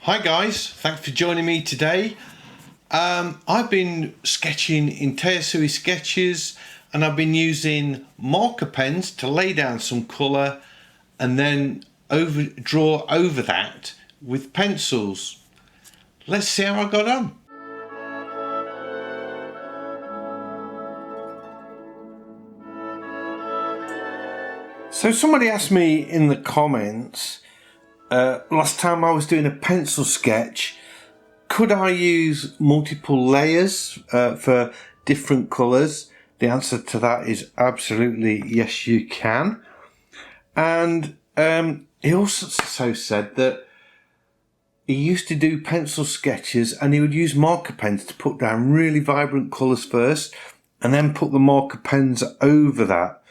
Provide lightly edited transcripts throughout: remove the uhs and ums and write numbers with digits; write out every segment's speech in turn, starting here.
Hi guys, thanks for joining me today. I've been sketching in Tayasui sketches and I've been using marker pens to lay down some colour and then draw over that with pencils. Let's see how I got on. So somebody asked me in the comments last time I was doing a pencil sketch, could I use multiple layers for different colours? The answer to that is absolutely yes, you can. And he also said that he used to do pencil sketches and he would use marker pens to put down really vibrant colours first and then put the marker pens over that.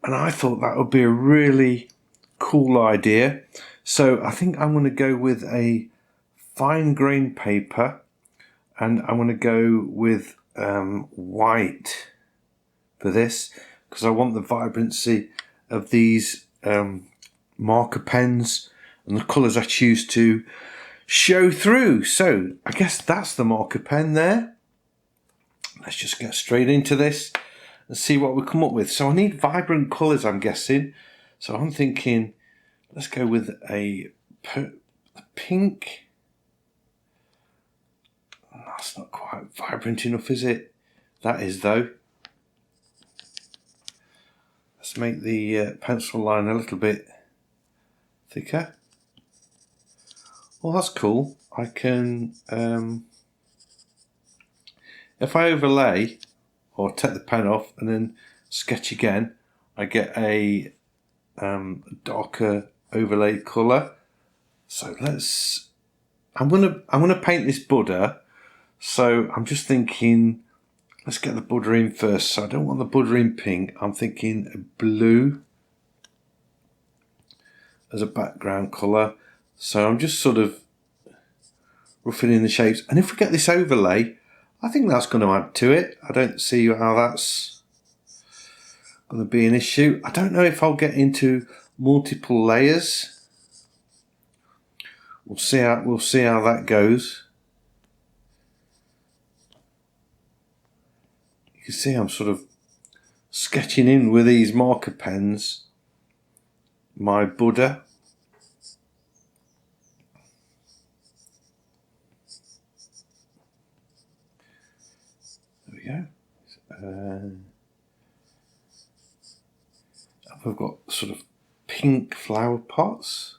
And I thought that would be a really cool idea. So I think I'm going to go with a fine grain paper and I'm going to go with white for this because I want the vibrancy of these marker pens and the colours I choose to show through. So I guess that's the marker pen there. Let's just get straight into this and see what we come up with. So I need vibrant colours, I'm guessing. So I'm thinking, let's go with a pink. That's not quite vibrant enough, is it? That is though. Let's make the pencil line a little bit thicker. Well, that's cool. I can, if I overlay or take the pen off and then sketch again, I get a darker overlay colour. So I'm gonna paint this Buddha. So I'm just thinking, let's get the Buddha in first. So I don't want the Buddha in pink. I'm thinking blue as a background colour. So I'm just sort of roughing in the shapes. And if we get this overlay, I think that's going to add to it. I don't see how that's going to be an issue. I don't know if I'll get into multiple layers. We'll see how that goes. You can see I'm sort of sketching in with these marker pens my Buddha. There we go. I've got sort of pink flower pots.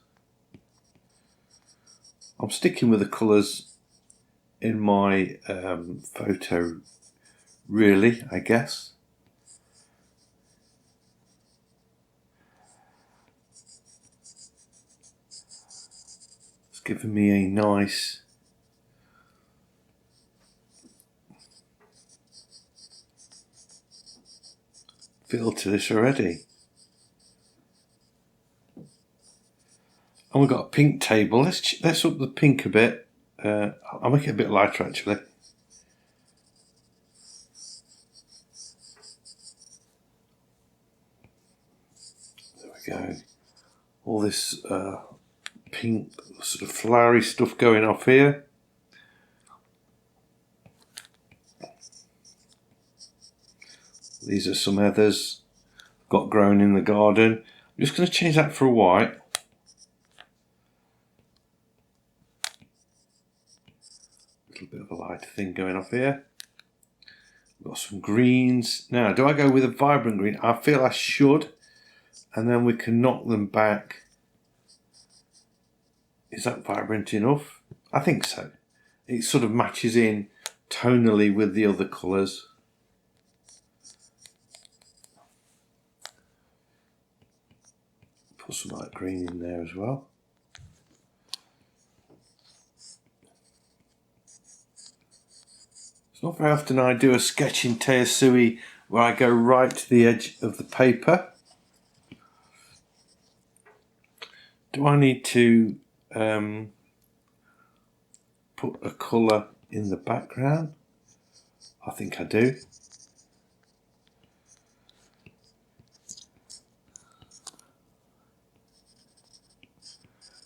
I'm sticking with the colours in my photo, really, I guess. It's giving me a nice feel to this already. And we've got a pink table. Let's up the pink a bit. I'll make it a bit lighter actually. There we go. All this pink sort of flowery stuff going off here. These are some heathers got grown in the garden. I'm just going to change that for a white. A bit of a lighter thing going off here. We've got some greens. Now, do I go with a vibrant green? I feel I should. And then we can knock them back. Is that vibrant enough? I think so. It sort of matches in tonally with the other colours. Put some light green in there as well. Not very often I do a sketch in Tayasui where I go right to the edge of the paper. Do I need to put a colour in the background? I think I do.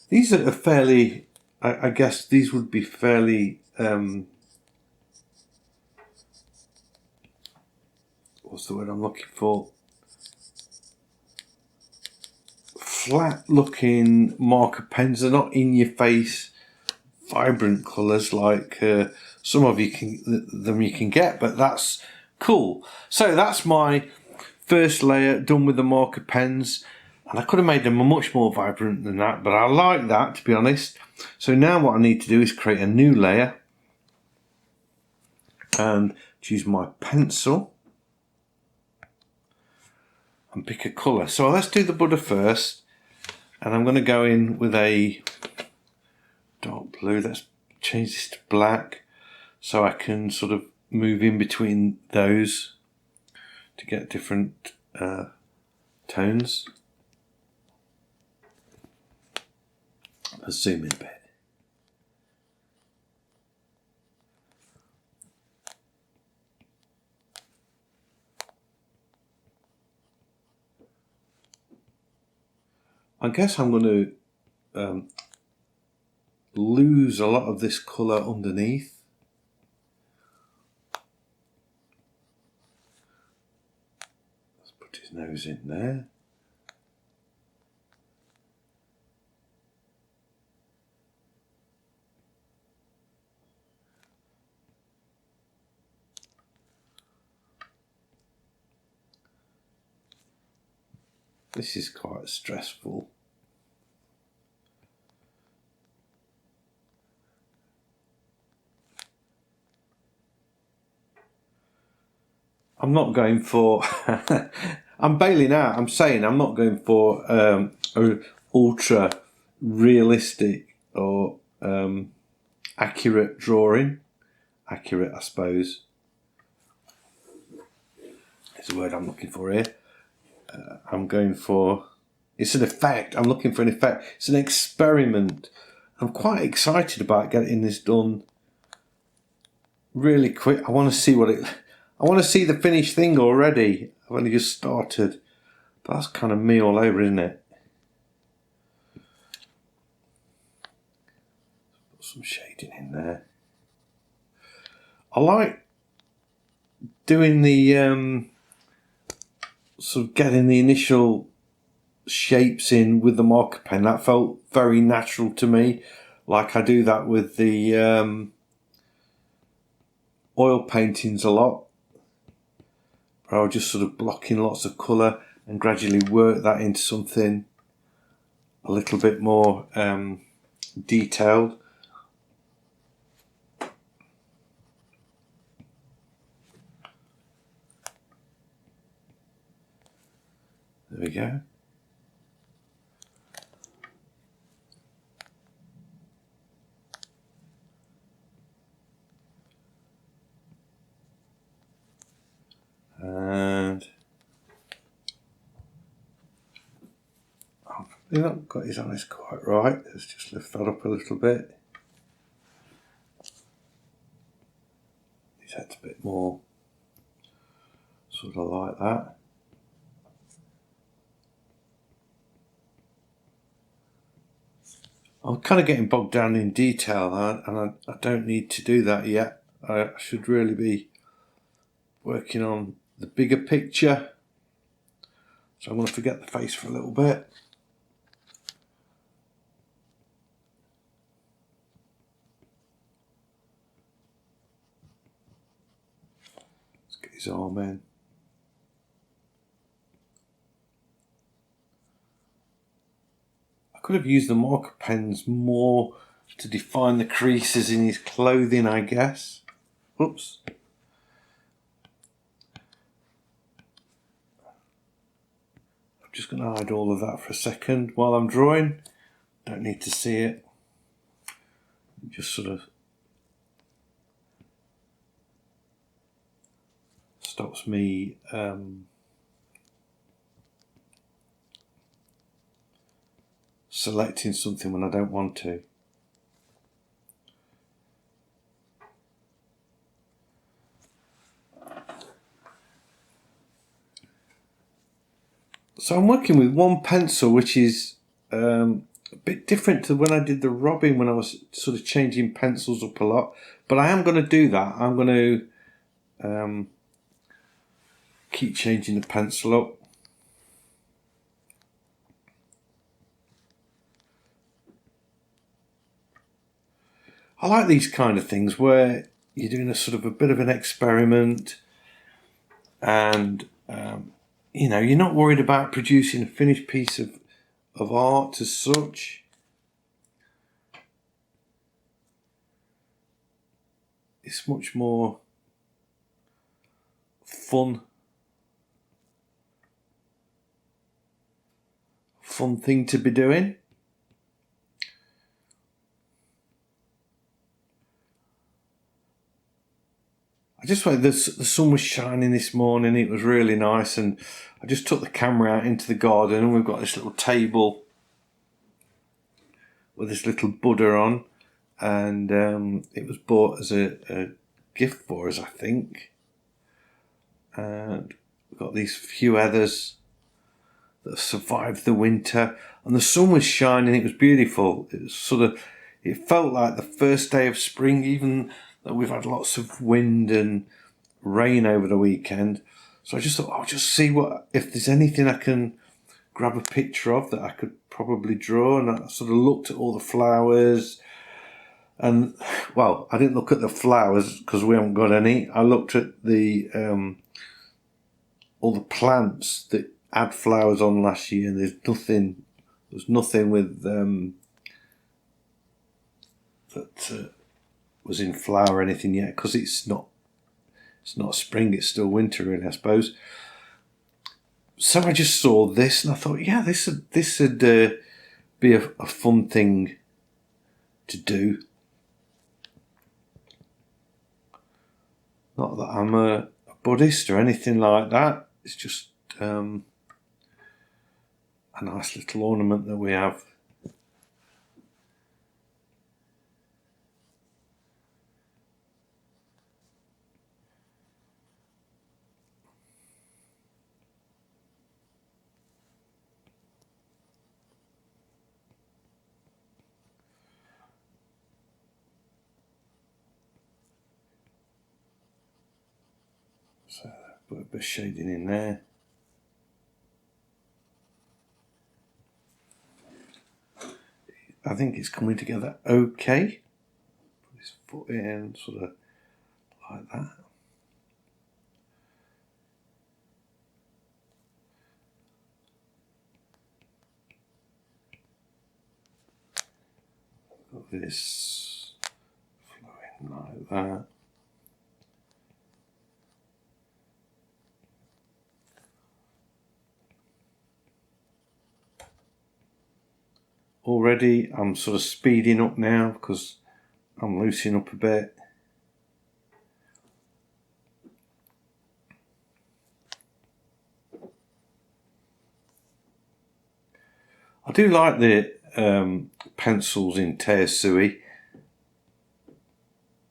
These are fairly I guess these would be fairly what's the word I'm looking for? Flat looking marker pens. They're not in your face vibrant colours like some of you can get, but that's cool. So that's my first layer done with the marker pens, and I could have made them much more vibrant than that, but I like that, to be honest. So now what I need to do is create a new layer and choose my pencil and pick a colour. So let's do the Buddha first, and I'm going to go in with a dark blue. Let's change this to black so I can sort of move in between those to get different tones. Let's zoom in a bit. I guess I'm going to lose a lot of this colour underneath. Let's put his nose in there. This is quite stressful. I'm not going for I'm bailing out. I'm saying I'm not going for a ultra realistic or accurate drawing. Accurate, I suppose, is the word I'm looking for here. I'm going for, it's an effect. I'm looking for an effect. It's an experiment. I'm quite excited about getting this done really quick. I want to see I want to see the finished thing already. I've only just started. But that's kind of me all over, isn't it? Put some shading in there. I like doing the sort of getting the initial shapes in with the marker pen. That felt very natural to me, like I do that with the oil paintings a lot. I'll just sort of block in lots of colour and gradually work that into something a little bit more detailed. There we go. And I've not got his eyes quite right. Let's just lift that up a little bit. His head's a bit more sort of like that. I'm kind of getting bogged down in detail, and I don't need to do that yet. I should really be working on the bigger picture. So I'm going to forget the face for a little bit. Let's get his arm in. I could have used the marker pens more to define the creases in his clothing, I guess. Oops. I'm just going to hide all of that for a second while I'm drawing. Don't need to see it. Just sort of stops me selecting something when I don't want to. So I'm working with one pencil, which is a bit different to when I did the Robin, when I was sort of changing pencils up a lot. But I am going to do that. I'm going to keep changing the pencil up. I like these kind of things where you're doing a sort of a bit of an experiment, and you know, you're not worried about producing a finished piece of art as such. It's much more fun thing to be doing. I just went, the sun was shining this morning, it was really nice, and I just took the camera out into the garden, and we've got this little table with this little Buddha on, and it was bought as a gift for us, I think. And we've got these few others that survived the winter, and the sun was shining, it was beautiful. It was sort of, it felt like the first day of spring, even though we've had lots of wind and rain over the weekend. So I just thought, I'll just see if there's anything I can grab a picture of that I could probably draw. And I sort of looked at all the flowers, and well, I didn't look at the flowers because we haven't got any. I looked at the all the plants that had flowers on last year, and there's nothing with that was in flower or anything yet, because it's not spring, it's still winter really, I suppose. So I just saw this and I thought, yeah, this would be a fun thing to do. Not that I'm a Buddhist or anything like that. It's just a nice little ornament that we have. So put a bit of shading in there. I think it's coming together okay. Put his foot in, sort of like that. Got this flowing like that. Already I'm sort of speeding up now because I'm loosening up a bit. I do like the pencils in Tayasui.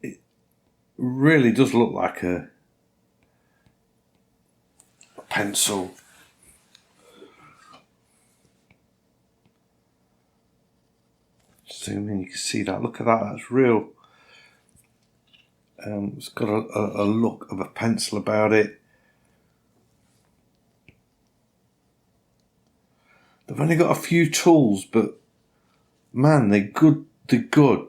It really does look like a pencil. Zoom in, you can see that. Look at that, that's real. It's got a look of a pencil about it. They've only got a few tools, but man, they're good. They're good.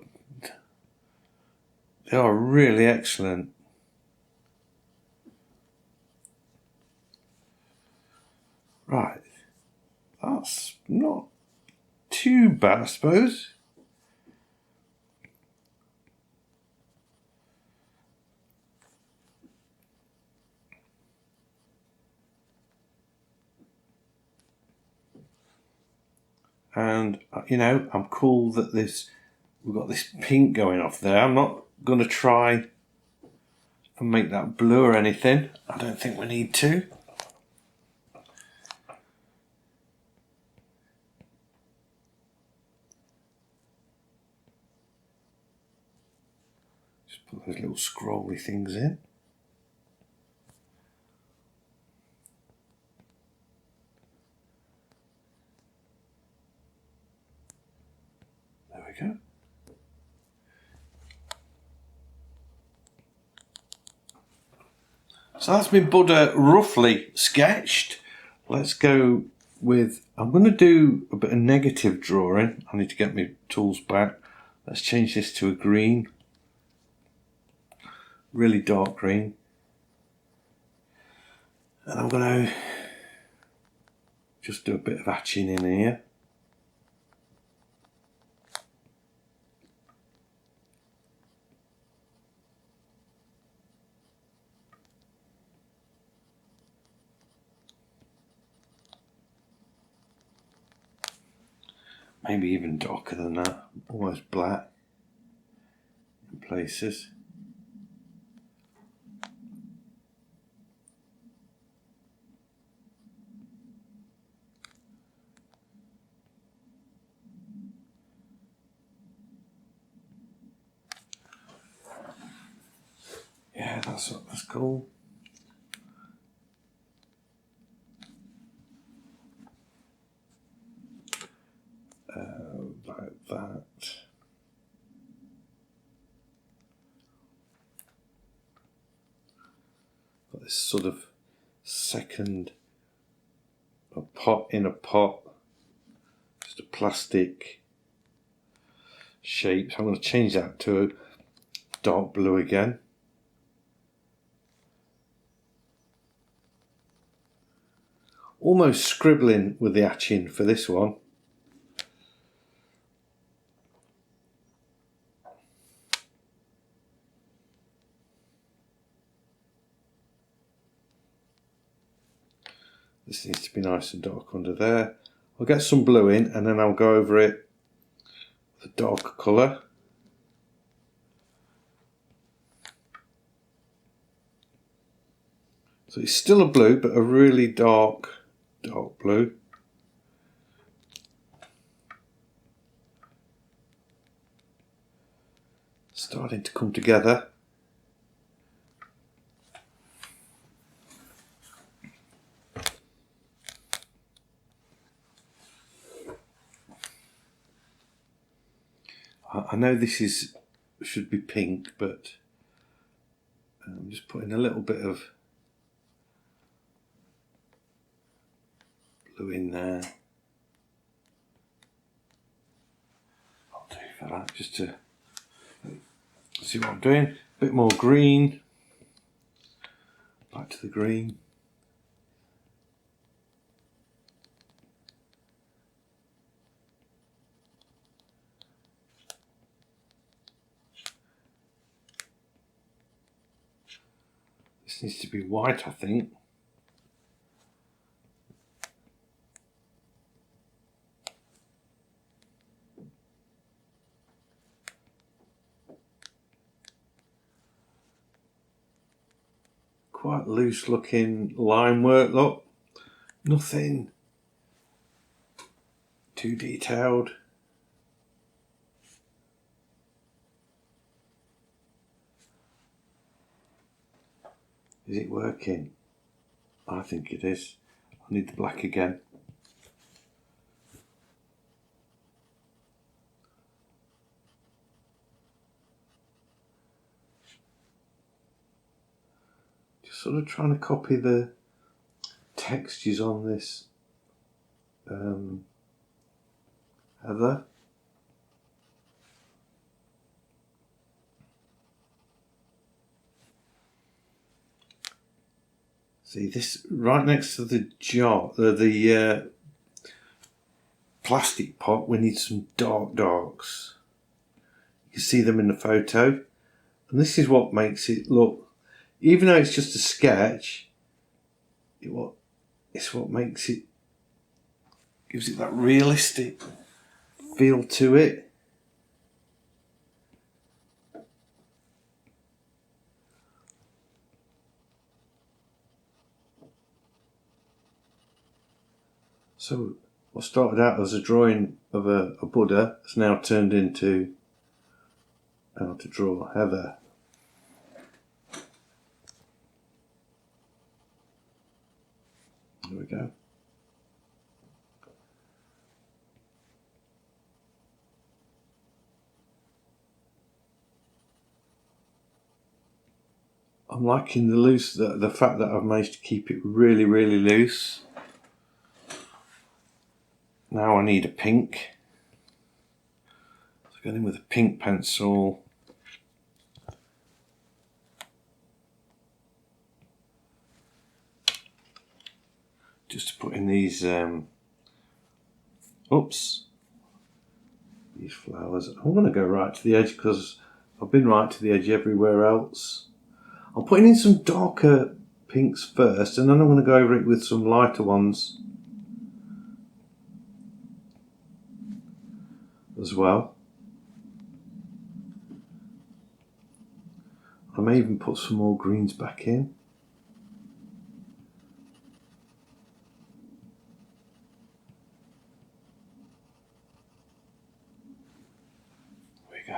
They are really excellent. Right, that's not too bad, I suppose. And you know, I'm cool that we've got this pink going off there. I'm not going to try and make that blue or anything. I don't think we need to. Just put those little scrolly things in. So that's been Buddha roughly sketched. Let's go with, I'm going to do a bit of negative drawing. I need to get my tools back. Let's change this to a green. Really dark green. And I'm going to just do a bit of hatching in here. Maybe even darker than that, almost black in places. Yeah, that's cool. Like that. Got this sort of second pot in a pot, just a plastic shape. So I'm going to change that to a dark blue again. Almost scribbling with the hatching for this one. This needs to be nice and dark under there. I'll get some blue in and then I'll go over it with a darker colour. So it's still a blue, but a really dark blue. Starting to come together. I know this should be pink, but I'm just putting a little bit of blue in there. I'll do for that, just to see what I'm doing. A bit more green. Back to the green. This needs to be white, I think. Quite loose looking line work, look. Nothing too detailed. Is it working? I think it is. I need the black again. Just sort of trying to copy the textures on this heather. See this right next to the jar, the plastic pot. We need some darks. You can see them in the photo, and this is what makes it look. Even though it's just a sketch, it's what makes it, gives it that realistic feel to it. So what started out as a drawing of a Buddha has now turned into how to draw heather. There we go. I'm liking the fact that I've managed to keep it really, really loose. Now I need a pink. So going in with a pink pencil. Just to put in these, these flowers. I'm going to go right to the edge because I've been right to the edge everywhere else. I'm putting in some darker pinks first, and then I'm going to go over it with some lighter ones as well. I may even put some more greens back in. There we go.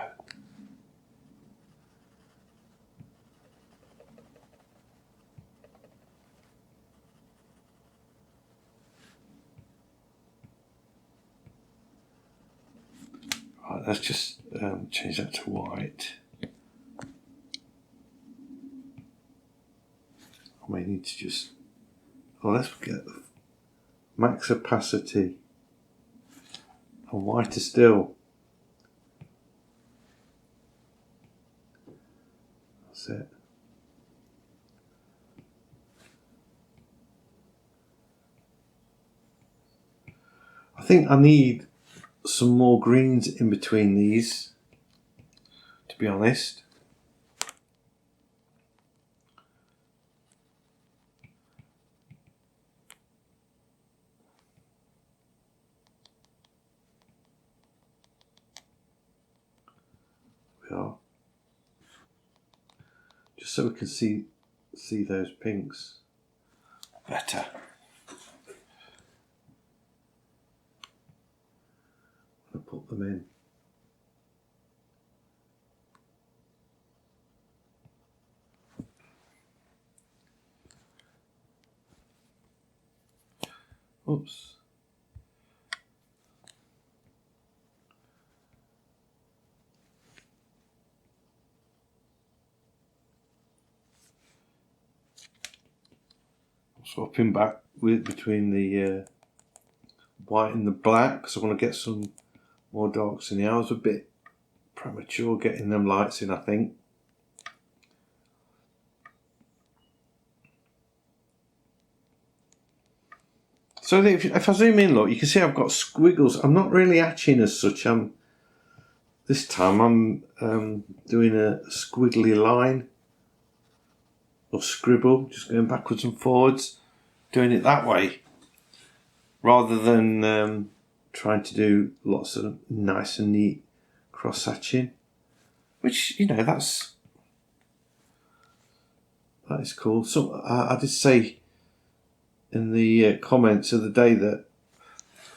Right, let's just change that to white. I may need to just, let's get the max opacity and whiter still. That's it. I think I need some more greens in between these, to be honest. We are. Just so we can see those pinks better. I'll put them in. Oops. Swapping back between the white and the black because I want to get some more darks in the eye. I was a bit premature getting them lights in, I think. So if I zoom in, look, you can see I've got squiggles. I'm not really hatching as such. This time I'm doing a squiggly line or scribble, just going backwards and forwards, doing it that way, rather than trying to do lots of nice and neat cross hatching, which, you know, that is cool. So I did say in the comments of the day that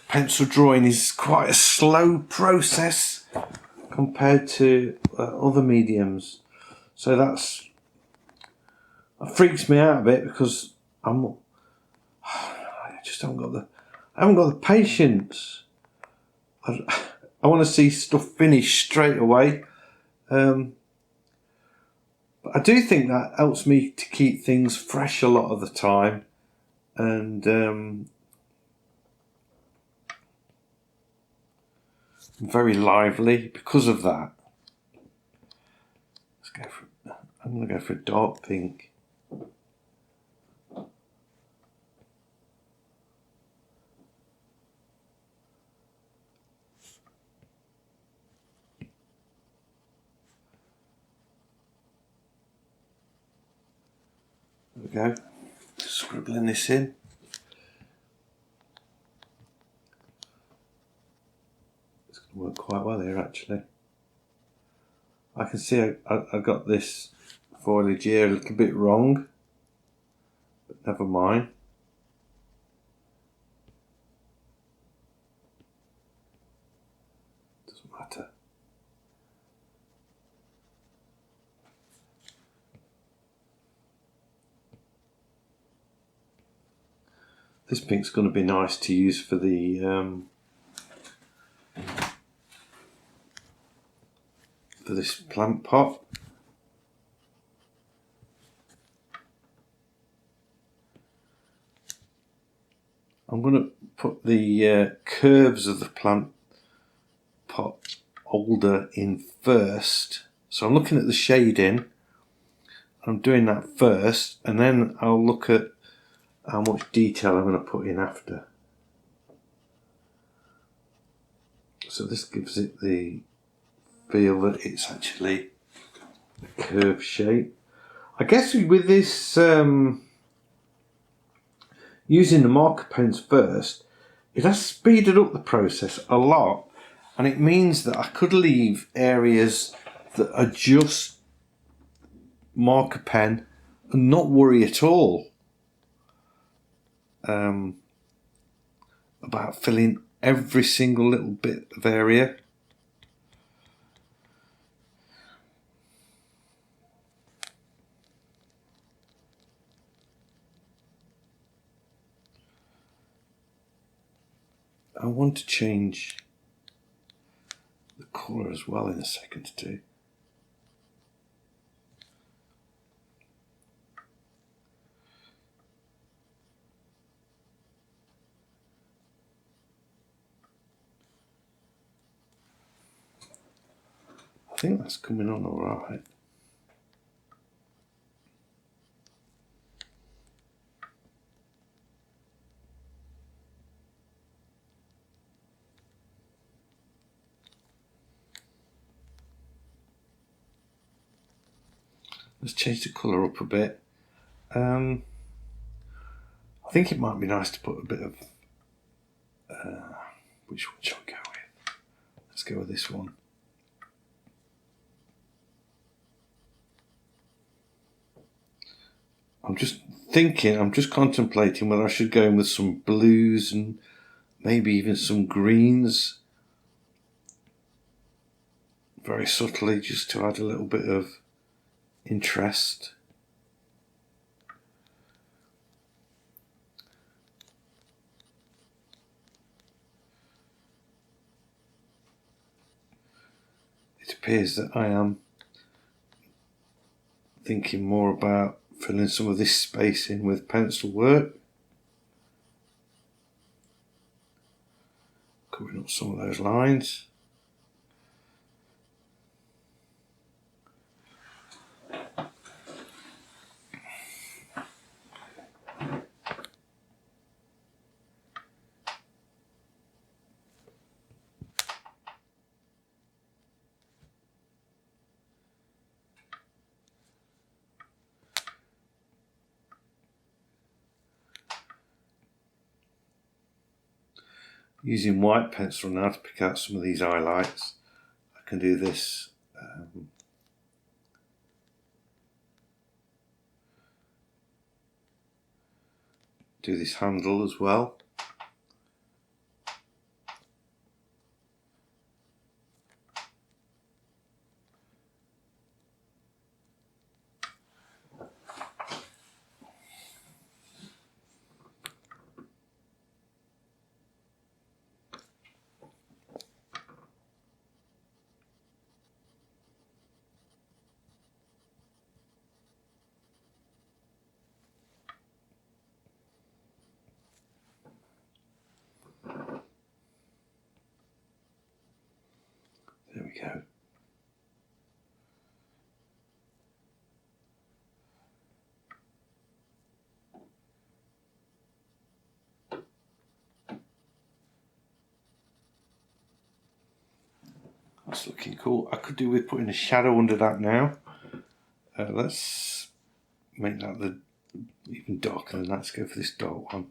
pencil drawing is quite a slow process compared to other mediums, so that freaks me out a bit because I just haven't got the patience. I want to see stuff finished straight away, but I do think that helps me to keep things fresh a lot of the time, and very lively because of that. I'm going to go for a dark pink. There we go. Scribbling this in. It's going to work quite well here, actually. I can see I got this foliage here a little bit wrong, but never mind. Doesn't matter. This pink's going to be nice to use for the for this plant pot. I'm going to put the curves of the plant pot holder in first. So I'm looking at the shading. I'm doing that first, and then I'll look at how much detail I'm going to put in after. So this gives it the feel that it's actually a curved shape. I guess with this, using the marker pens first, it has speeded up the process a lot, and it means that I could leave areas that are just marker pen and not worry at all about filling every single little bit of area. I want to change the colour as well in a second too. I think that's coming on all right. Let's change the colour up a bit. I think it might be nice to put a bit of... which one shall we go with? Let's go with this one. I'm just contemplating whether I should go in with some blues and maybe even some greens. Very subtly, just to add a little bit of interest. It appears that I am thinking more about filling some of this space in with pencil work. Covering up some of those lines. Using white pencil now to pick out some of these highlights. I can do this do this handle as well. There we go. That's looking cool. I could do with putting a shadow under that now. Let's make that even darker than that. Let's go for this dark one.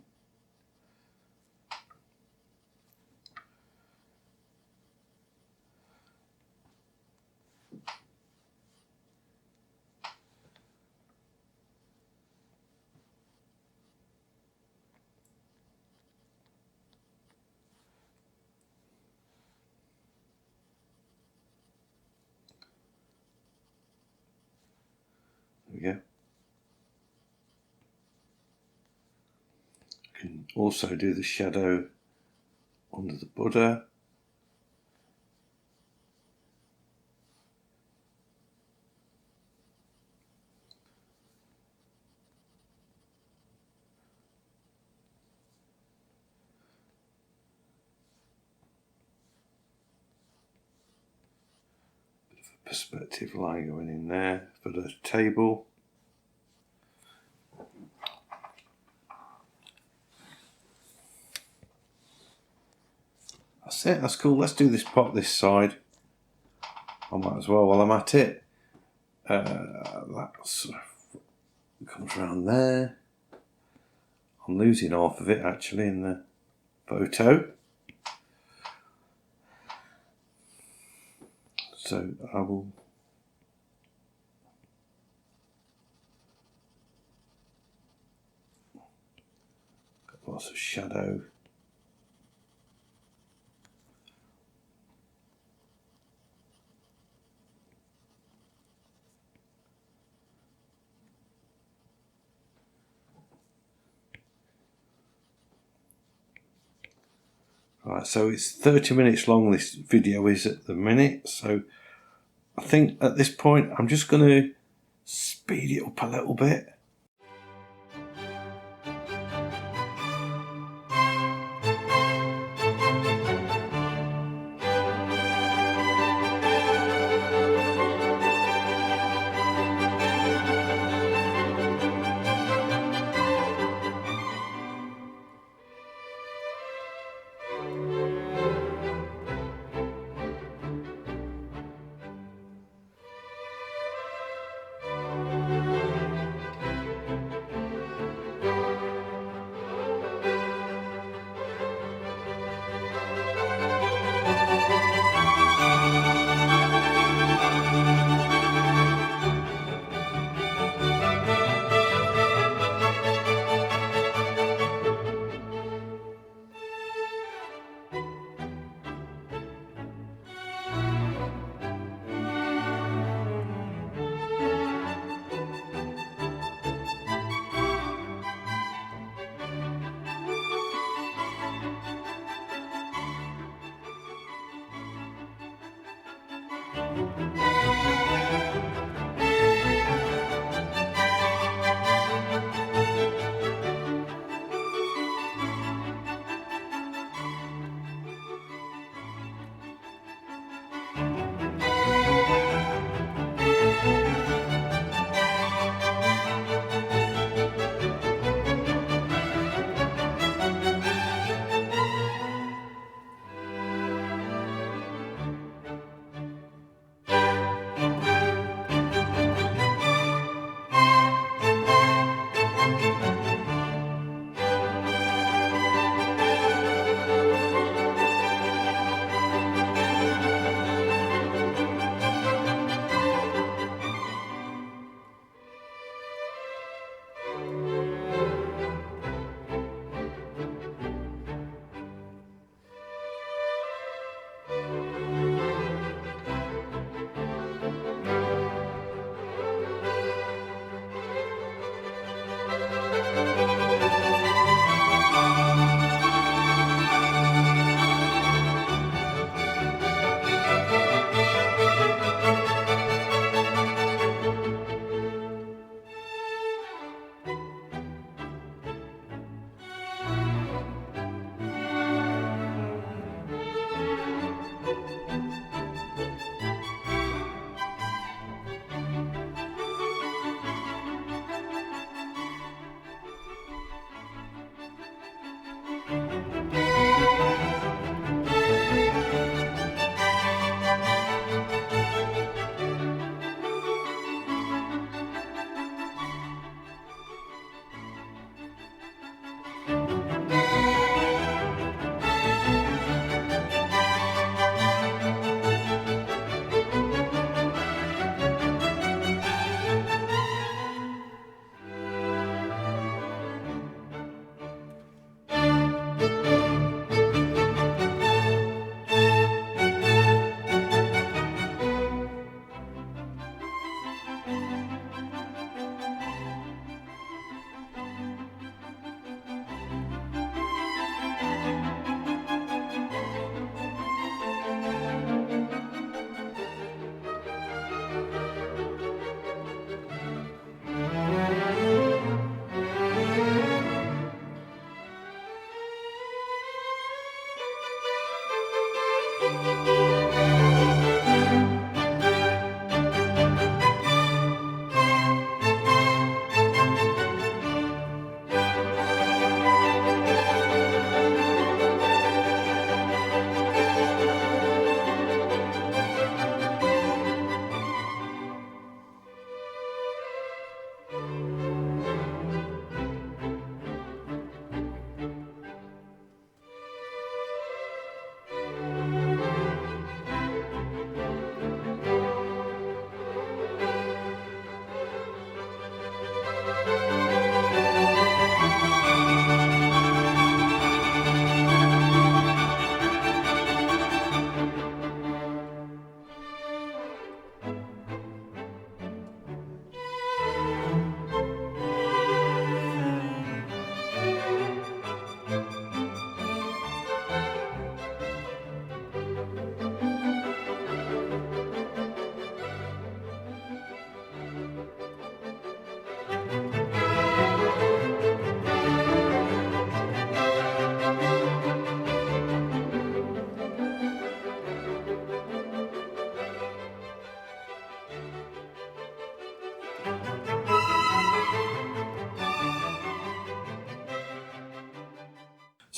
There we go. I can also do the shadow under the Buddha. perspective line going in there for the table. That's it, that's cool. Let's do this pot this side. I might as well while I'm at it. That comes around there. I'm losing half of it actually in the photo. So I will got lots of shadow. Right, so it's 30 minutes long, this video is at the minute, so I think at this point I'm just going to speed it up a little bit.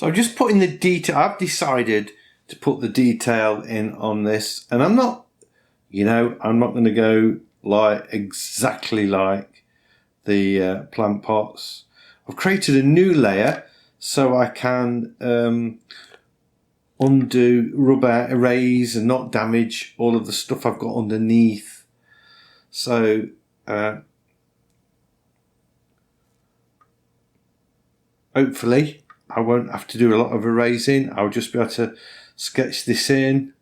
So I'm just putting the detail. I've decided to put the detail in on this, and I'm not, I'm not going to go like exactly like the plant pots. I've created a new layer so I can undo, rub out, erase and not damage all of the stuff I've got underneath. So hopefully I won't have to do a lot of erasing. I'll just be able to sketch this in,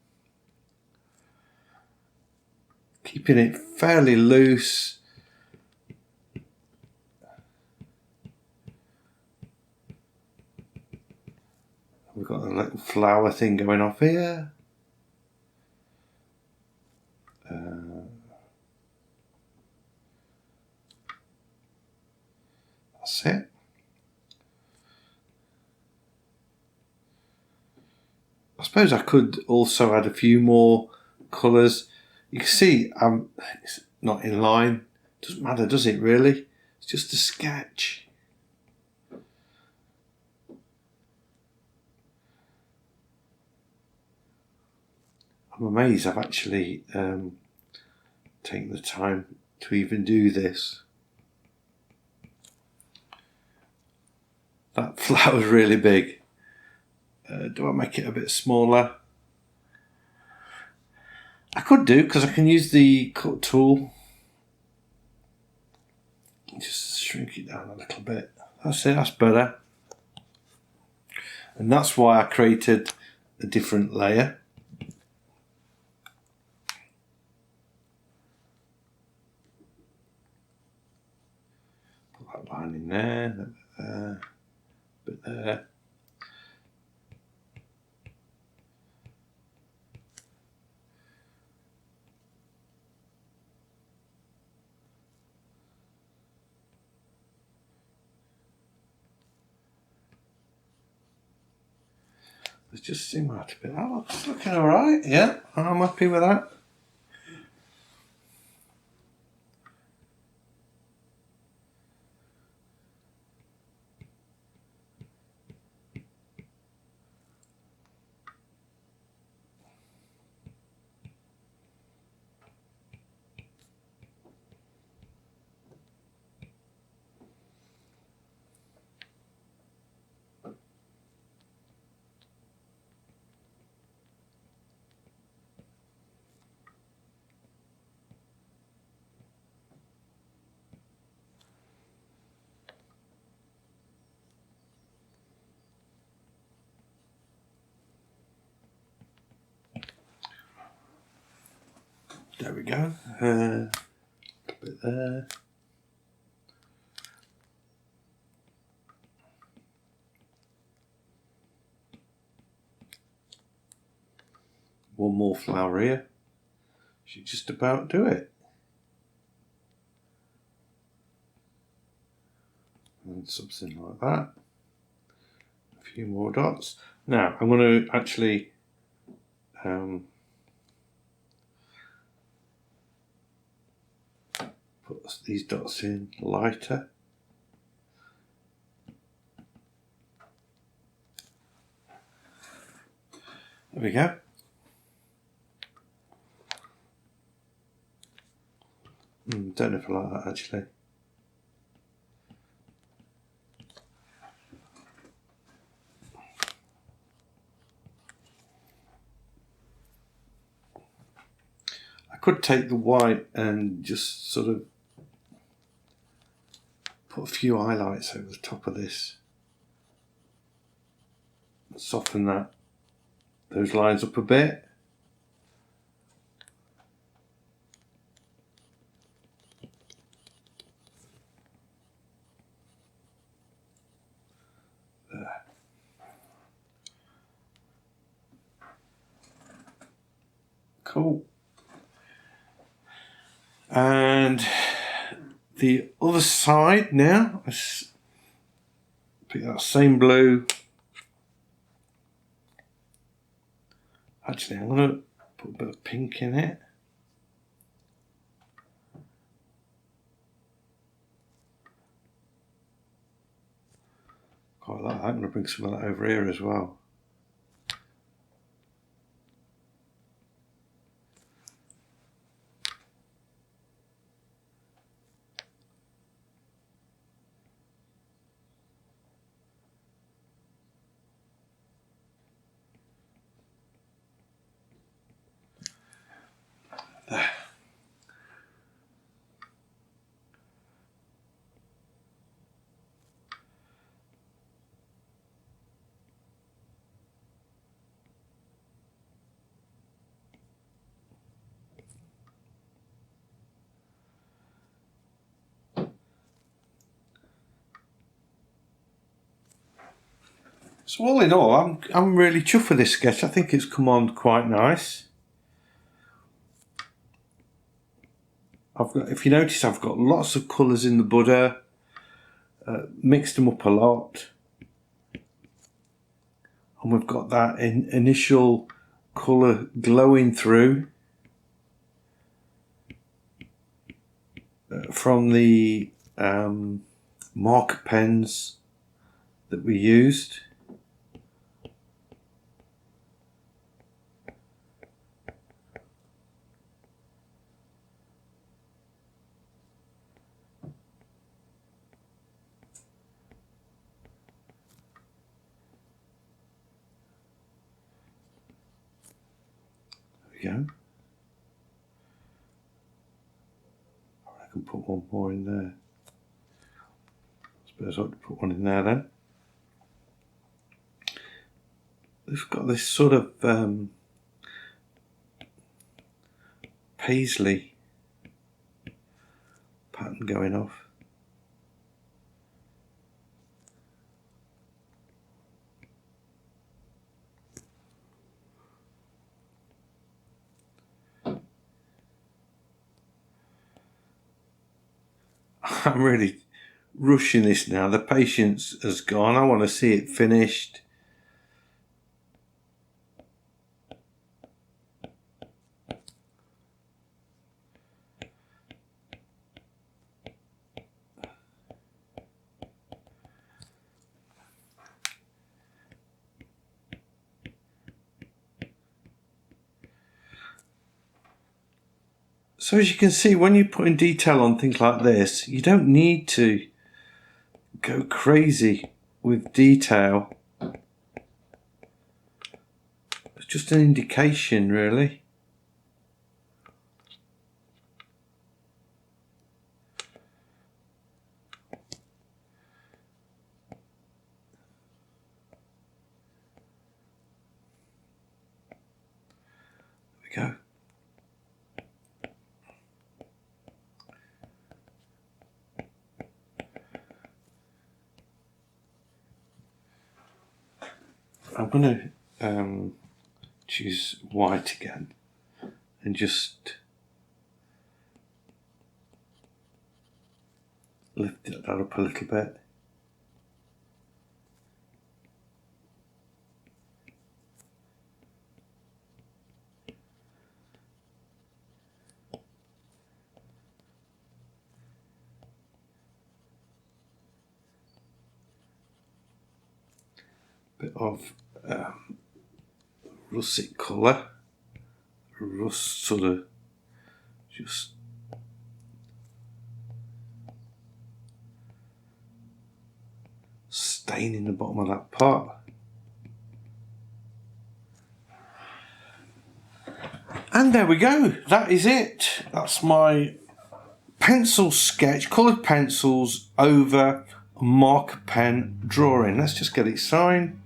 keeping it fairly loose. We've got a little flower thing going off here. That's it. I suppose I could also add a few more colours. You can see it's not in line. Doesn't matter, does it really? It's just a sketch. I'm amazed I've actually taken the time to even do this. That flower's really big. Do I make it a bit smaller? I could do, because I can use the cut tool. Just shrink it down a little bit. That's it, that's better. And that's why I created a different layer. Put that line in there, bit there. Let's just zoom out a bit. That looks looking alright, yeah, I'm happy with that. There we go. A bit there. One more flower here. Should just about do it. And something like that. A few more dots. Now I'm going to actually put these dots in lighter. There we go. Don't know if I like that actually. I could take the white and just sort of put a few highlights over the top of this. Soften those lines up a bit. There. Cool. And the other side now, let's pick that same blue. Actually, I'm going to put a bit of pink in it. Quite quite like that. I'm going to bring some of that over here as well. There. So all in all, I'm really chuffed with this sketch. I think it's come on quite nice. If you notice, I've got lots of colours in the Buddha, mixed them up a lot, and we've got that initial colour glowing through from the marker pens that we used. Go. I can put one more in there. I suppose I ought to put one in there then. We've got this sort of paisley pattern going off. I'm really rushing this now. The patience has gone. I want to see it finished. So as you can see, when you're putting detail on things like this, you don't need to go crazy with detail. It's just an indication, really. There we go. I'm going to choose white again and just lift that up a little bit. Bit of russet colour, rust sort of just staining the bottom of that pot. And there we go, that is it. That's my pencil sketch, coloured pencils over a marker pen drawing. Let's just get it signed.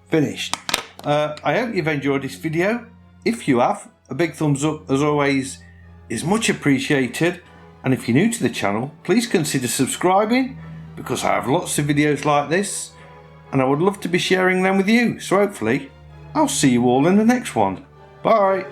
Finished. I hope you've enjoyed this video. If you have, a big thumbs up as always is much appreciated, and if you're new to the channel, please consider subscribing because I have lots of videos like this and I would love to be sharing them with you. So hopefully I'll see you all in the next one. Bye.